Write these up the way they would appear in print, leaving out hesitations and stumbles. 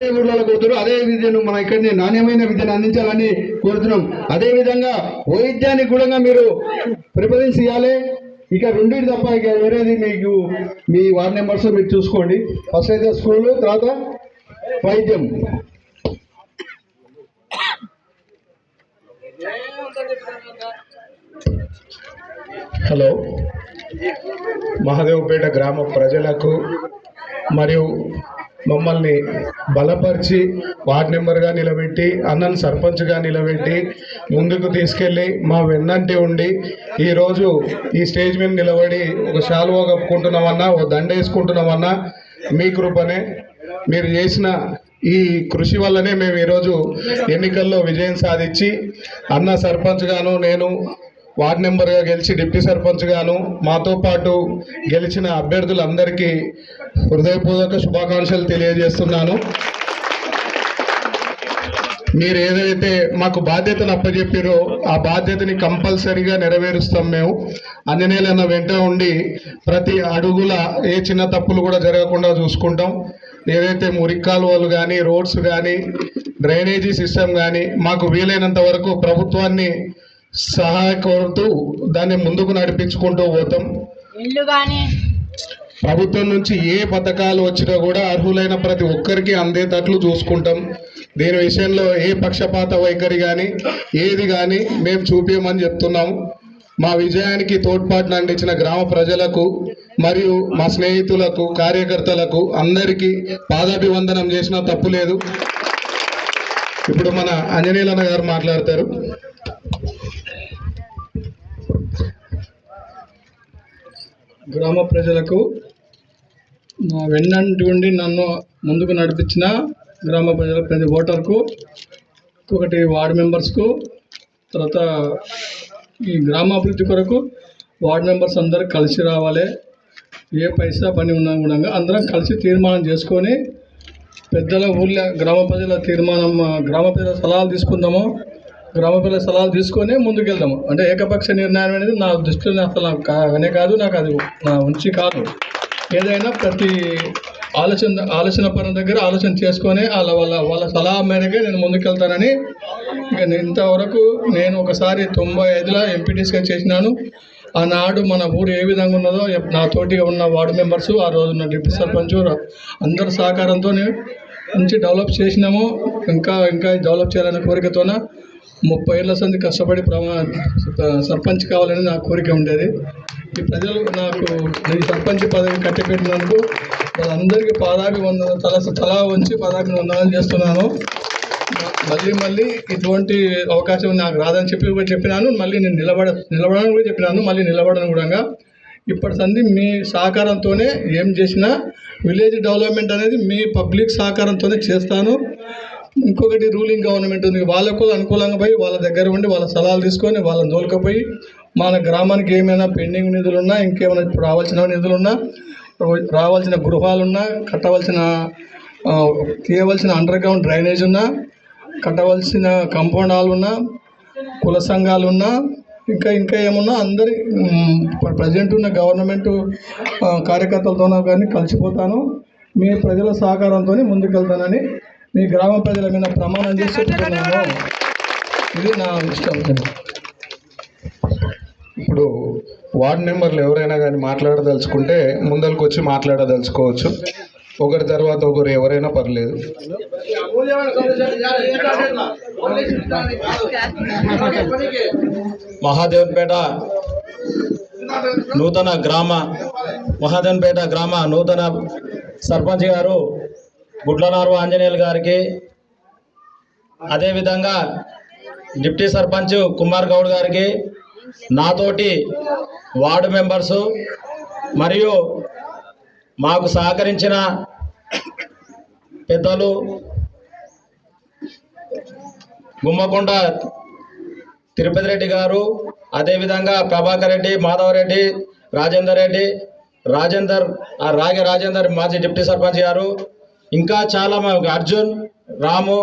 ఊళ్ళలో కోరుతున్నారు. అదే విద్యను మన ఇక్కడిని నాణ్యమైన విద్యను అందించాలని కోరుతున్నాం. అదే విధంగా వైద్యానికి కూడా మీరు ప్రిఫరెన్స్ ఇవ్వాలి. ఇక రెండింటి తప్ప ఇక వేరేది మీకు మీ వార్డ్ మెంబర్స్ మీరు చూసుకోండి. ఫస్ట్ అయితే స్కూల్, తర్వాత వైద్యం. హలో, మహదేవ్పేట గ్రామ ప్రజలకు మరియు మమ్మల్ని బలపరిచి వార్డ్ మెంబర్గా నిలబెట్టి అన్నను సర్పంచ్గా నిలబెట్టి ముందుకు తీసుకెళ్ళి మా వెన్నంటి ఉండి ఈరోజు ఈ స్టేజ్ మీద నిలబడి ఒక శాలువా కప్పుకుంటున్నామన్నా, ఒక దండ వేసుకుంటున్నామన్నా మీ కృపనే. మీరు చేసిన ఈ కృషి వల్లనే మేము ఈరోజు ఎన్నికల్లో విజయం సాధించి అన్న సర్పంచ్ గాను, నేను వార్డ్ మెంబర్గా గెలిచి డిప్యూటీ సర్పంచ్ గాను మాతో పాటు గెలిచిన అభ్యర్థులందరికీ హృదయపూర్వక శుభాకాంక్షలు తెలియజేస్తున్నాను. మీరు ఏదైతే మాకు బాధ్యతను అప్పచెప్పారో ఆ బాధ్యతని కంపల్సరీగా నెరవేరుస్తాం. మేము ఆంజనేయులన్న వెంట ఉండి ప్రతి అడుగుల ఏ చిన్న తప్పులు కూడా జరగకుండా చూసుకుంటాం. ఏదైతే మురికి కాలువలు కానీ, రోడ్స్ కానీ, డ్రైనేజీ సిస్టమ్ కానీ మాకు వీలైనంత వరకు ప్రభుత్వాన్ని సహాయ కోరుతూ దాన్ని ముందుకు నడిపించుకుంటూ పోతాం. ప్రభుత్వం నుంచి ఏ పథకాలు వచ్చినా కూడా అర్హులైన ప్రతి ఒక్కరికి అందేటట్లు చూసుకుంటాం. దీని విషయంలో ఏ పక్షపాత వైఖరి కానీ ఏది కానీ మేము చూపించమని చెప్తున్నాము. మా విజయానికి తోడ్పాటును అందించిన గ్రామ ప్రజలకు మరియు మా స్నేహితులకు, కార్యకర్తలకు అందరికీ పాదాభివందనం చేసినా తప్పు లేదు. ఇప్పుడు మన ఆంజనేయులన్న గారు మాట్లాడతారు. గ్రామ ప్రజలకు నా వెన్నంటి ఉండి నన్ను ముందుకు నడిపించిన గ్రామ ప్రజల ప్రతి ఓటర్కు, ఒకటి వార్డు మెంబర్స్కు, తర్వాత ఈ గ్రామాభివృద్ధి కొరకు వార్డు మెంబర్స్ అందరూ కలిసి రావాలి. ఏ పైసా పని ఉన్నా కూడా అందరం కలిసి తీర్మానం చేసుకొని పెద్దల ఊళ్ళో గ్రామ ప్రజల తీర్మానం, గ్రామ ప్రజల సలహాలు తీసుకుందాము. గ్రామ ప్రజల సలహాలు తీసుకొని ముందుకెళ్దాము. అంటే ఏకపక్ష నిర్ణయం అనేది నా దృష్టిలో అసలు అనే కాదు, నాకు అది నా ఉంచి కాదు. ఏదైనా ప్రతి ఆలోచన పరం దగ్గర ఆలోచన చేసుకొని వాళ్ళ సలహా మేరకే నేను ముందుకెళ్తానని. ఇక ఇంతవరకు నేను ఒకసారి 95లో ఎంపీటీసీగా చేసినాను. ఆనాడు మన ఊరు ఏ విధంగా ఉన్నదో నా తోటిగా ఉన్న వార్డు మెంబర్సు, ఆ రోజు ఉన్న డిప్యూటీ సర్పంచ్ అందరి సహకారంతో మంచి డెవలప్ చేసినాము. ఇంకా డెవలప్ చేయాలనే కోరికతోన 30 ఏళ్ళ సంది కష్టపడి సర్పంచ్ కావాలని నా కోరిక ఉండేది. ఈ ప్రజలు నాకు ఈ సర్పంచ్ పదవి కట్టిపెట్టినందుకు వాళ్ళందరికీ పాదాభివందనం, తలా వంచి పాదాభివందనాలు చేస్తున్నాను. మళ్ళీ ఇటువంటి అవకాశం నాకు రాదని చెప్పినాను. మళ్ళీ నేను నిలబడని కూడా చెప్పినాను. మళ్ళీ నిలబడను కూడా. ఇప్పటి సంది మీ సహకారంతోనే ఏం చేసినా విలేజ్ డెవలప్మెంట్ అనేది మీ పబ్లిక్ సహకారంతోనే చేస్తాను. ఇంకొకటి రూలింగ్ గవర్నమెంట్ ఉంది, వాళ్ళకు అనుకూలంగా పోయి వాళ్ళ దగ్గర ఉండి వాళ్ళ సలహాలు తీసుకొని వాళ్ళని తోలుకపోయి మన గ్రామానికి ఏమైనా పెండింగ్ నిధులున్నా, ఇంకేమైనా ఇప్పుడు రావాల్సిన నిధులున్నా, రావాల్సిన గృహాలున్నా, తీయవలసిన అండర్ గ్రౌండ్ డ్రైనేజ్ ఉన్నా, కట్టవలసిన కాంపౌండ్ హాల్ ఉన్నా, కుల సంఘాలు ఉన్నా, ఇంకా ఏమున్నా అందరి ప్రజెంట్ ఉన్న గవర్నమెంట్ కార్యకర్తలతోనో కానీ కలిసిపోతాను. మీ ప్రజల సహకారంతో ముందుకెళ్తానని మీ గ్రామ ప్రజల మీద ప్రమాణం చేసి చెప్తున్నాను. ఇది నా ఇష్టం. ఇప్పుడు వార్డు మెంబర్లు ఎవరైనా కానీ మాట్లాడదలుచుకుంటే ముందరికి వచ్చి మాట్లాడదలుచుకోవచ్చు. ఒకరి తర్వాత ఒకరు ఎవరైనా పర్లేదు. మహాదేవన్పేట నూతన సర్పంచ్ గారు గుడ్లనారు ఆంజనేయులు గారికి, అదేవిధంగా డిప్యూటీ సర్పంచ్ కుమార్ గౌడ్ గారికి, నాతోటి వార్డు మెంబర్సు మరియు మాకు సహకరించిన పెద్దలు గుమ్మకొండ తిరుపతి రెడ్డి గారు, అదేవిధంగా ప్రభాకర్ రెడ్డి, మాధవరెడ్డి, రాజేందర్ మాజీ డిప్యూటీ సర్పంచ్ గారు, ఇంకా చాలా అర్జున్, రాము,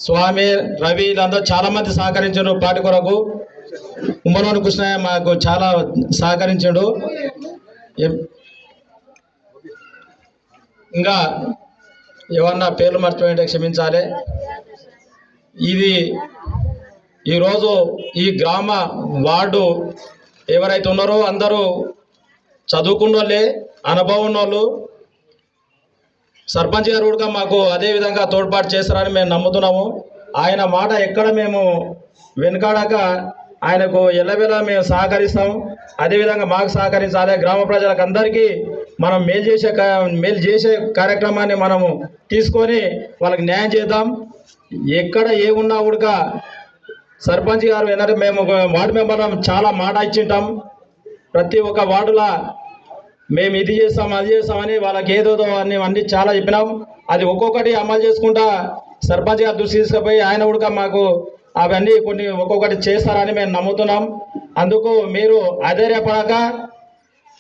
స్వామి, రవి, వీళ్ళందరూ చాలామంది సహకరించారు పార్టీ కొరకు. ఉమ్మరోని కృష్ణయ్య మాకు చాలా సహకరించాడు. ఇంకా ఏమన్నా పేర్లు మర్చిపోయింటే క్షమించాలి. ఇది ఈరోజు ఈ గ్రామ వార్డు ఎవరైతే ఉన్నారో అందరూ చదువుకున్న వాళ్ళే, అనుభవం ఉన్నోళ్ళు. సర్పంచ్ గారు కూడా మాకు అదే విధంగా తోడ్పాటు చేస్తారని మేము నమ్ముతున్నాము. ఆయన మాట ఎక్కడ మేము వెనుకాడక ఆయనకు ఎల్లవేళ మేము సహకరిస్తాం. అదేవిధంగా మాకు సహకరించాలి. గ్రామ ప్రజలకు అందరికీ మనం మేలు చేసే కార్యక్రమాన్ని మనము తీసుకొని వాళ్ళకి న్యాయం చేద్దాం. ఎక్కడ ఏమున్నా కూడా సర్పంచ్ గారు ఏంటంటే మేము వార్డు మెంబర్లం చాలా మాట ఇచ్చింటాం. ప్రతి ఒక్క వార్డులా మేము ఇది చేస్తాం అది చేస్తామని వాళ్ళకి ఏదోదో అన్నీ చాలా చెప్పినాం. అది ఒక్కొక్కటి అమలు చేసుకుంటా సర్పంచ్ గారు దృష్టి తీసుకుపోయి ఆయన కూడా మాకు అవన్నీ కొన్ని ఒక్కొక్కటి చేస్తారని మేము నమ్ముతున్నాం. అందుకు మీరు అధైర్యపడక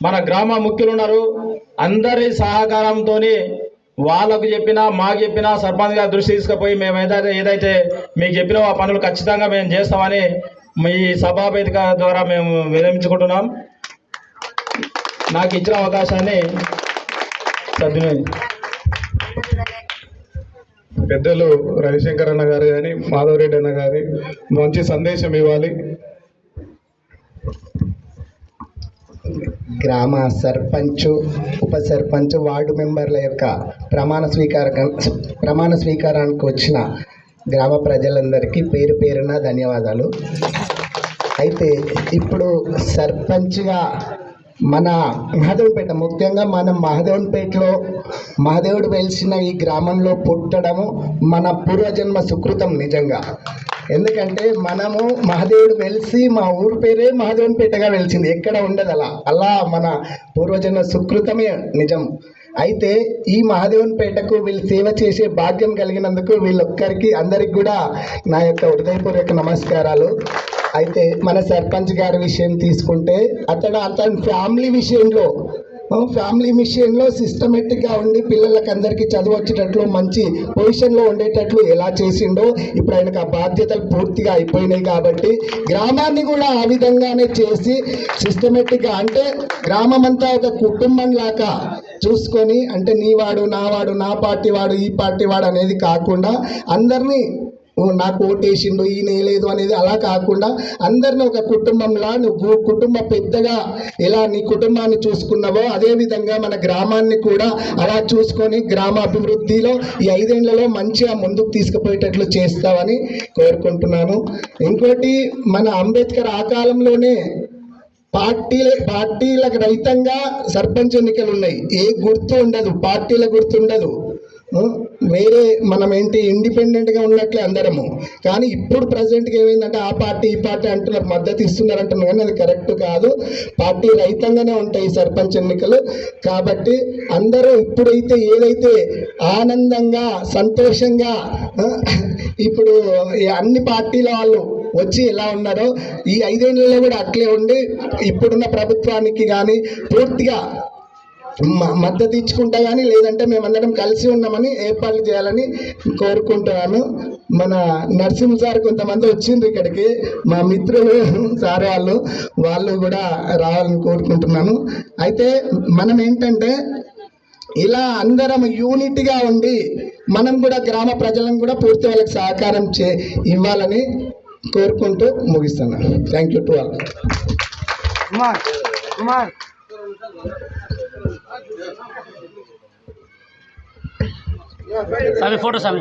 మన గ్రామ ముఖ్యులు ఉన్నారు, అందరి సహకారంతో వాళ్ళకు చెప్పినా మాకు చెప్పినా సర్పంచ్ గారు దృష్టి తీసుకుపోయి మేము ఏదైతే మీకు చెప్పినా ఆ పనులు ఖచ్చితంగా మేము చేస్తామని మీ సభావేదిక ద్వారా మేము విరమించుకుంటున్నాం. నాకు ఇచ్చిన అవకాశాన్ని సద్వినియోగం. పెద్దలు రవిశంకర్ అన్న గారు కానీ మాధవరెడ్డి అన్న గారి మంచి సందేశం ఇవ్వాలి. గ్రామ సర్పంచ్, ఉప సర్పంచ్, వార్డు మెంబర్ల యొక్క ప్రమాణ స్వీకారానికి వచ్చిన గ్రామ ప్రజలందరికీ పేరు పేరున ధన్యవాదాలు. అయితే ఇప్పుడు సర్పంచ్గా మన మహదేవునిపేట, ముఖ్యంగా మనం మహదేవునిపేటలో మహదేవుడు వెలిసిన ఈ గ్రామంలో పుట్టడము మన పూర్వజన్మ సుకృతం నిజంగా. ఎందుకంటే మనము మహదేవుడు వెలిసి మా ఊరు పేరే మహదేవునిపేటగా వెలిసింది, ఎక్కడ ఉండదు అలా మన పూర్వజన్మ సుకృతమే నిజం. అయితే ఈ మహదేవునిపేటకు వీళ్ళు సేవ చేసే భాగ్యం కలిగినందుకు వీళ్ళొక్కరికి అందరికి కూడా నా యొక్క హృదయపూర్వక నమస్కారాలు. అయితే మన సర్పంచ్ గారి విషయం తీసుకుంటే అతని ఫ్యామిలీ విషయంలో సిస్టమేటిక్గా ఉండి పిల్లలకి అందరికీ చదువు వచ్చేటట్లు మంచి పొజిషన్లో ఉండేటట్లు ఎలా చేసిండో ఇప్పుడు ఆయనకు ఆ బాధ్యతలు పూర్తిగా అయిపోయినాయి. కాబట్టి గ్రామాన్ని కూడా ఆ విధంగానే చేసి సిస్టమేటిక్గా, అంటే గ్రామం అంతా ఒక కుటుంబం లాగా చూసుకొని, అంటే నీవాడు నావాడు, నా పార్టీ వాడు ఈ పార్టీ వాడు అనేది కాకుండా అందరినీ నాకు ఓటేసిండు ఈయన వేయలేదు అనేది అలా కాకుండా అందరిని ఒక కుటుంబంలా నువ్వు కుటుంబ పెద్దగా ఎలా నీ కుటుంబాన్ని చూసుకున్నావో అదేవిధంగా మన గ్రామాన్ని కూడా అలా చూసుకొని గ్రామ అభివృద్ధిలో ఈ 5 ఏళ్లలో మంచిగా ముందుకు తీసుకుపోయేటట్లు చేస్తావని కోరుకుంటున్నాను. ఇంకోటి, మన అంబేద్కర్ ఆ కాలంలోనే పార్టీలకు రహితంగా సర్పంచ్ ఎన్నికలు ఉన్నాయి. ఏ గుర్తు ఉండదు, పార్టీల గుర్తు ఉండదు. వేరే మనం ఇండిపెండెంట్గా ఉన్నట్లే అందరము. కానీ ఇప్పుడు ప్రజెంట్గా ఏమైందంటే ఆ పార్టీ ఈ పార్టీ అంటున్నారు, మద్దతు ఇస్తున్నారు అంటున్నారు, కానీ అది కరెక్ట్ కాదు. పార్టీ రహితంగానే ఉంటాయి సర్పంచ్ ఎన్నికలు. కాబట్టి అందరూ ఇప్పుడైతే ఏదైతే ఆనందంగా సంతోషంగా ఇప్పుడు అన్ని పార్టీల వాళ్ళు వచ్చి ఎలా ఉన్నారో ఈ 5 ఏళ్లలో కూడా అట్లే ఉండి ఇప్పుడున్న ప్రభుత్వానికి కానీ పూర్తిగా మద్దతు ఇచ్చుకుంటా కానీ లేదంటే మేమందరం కలిసి ఉన్నామని ఏర్పాట్లు చేయాలని కోరుకుంటున్నాను. మన నరసింహ సార్ కొంతమంది వచ్చిండ్రు ఇక్కడికి, మా మిత్రులు సార్ వాళ్ళు కూడా రావాలని కోరుకుంటున్నాను. అయితే మనం ఏంటంటే ఇలా అందరం యూనిట్గా ఉండి మనం కూడా గ్రామ ప్రజలను కూడా పూర్తి వాళ్ళకి సహకారం ఇవ్వాలని కోరుకుంటూ ముగిస్తున్నాను. Thank you to all. స్వామి ఫోటో స్వామి.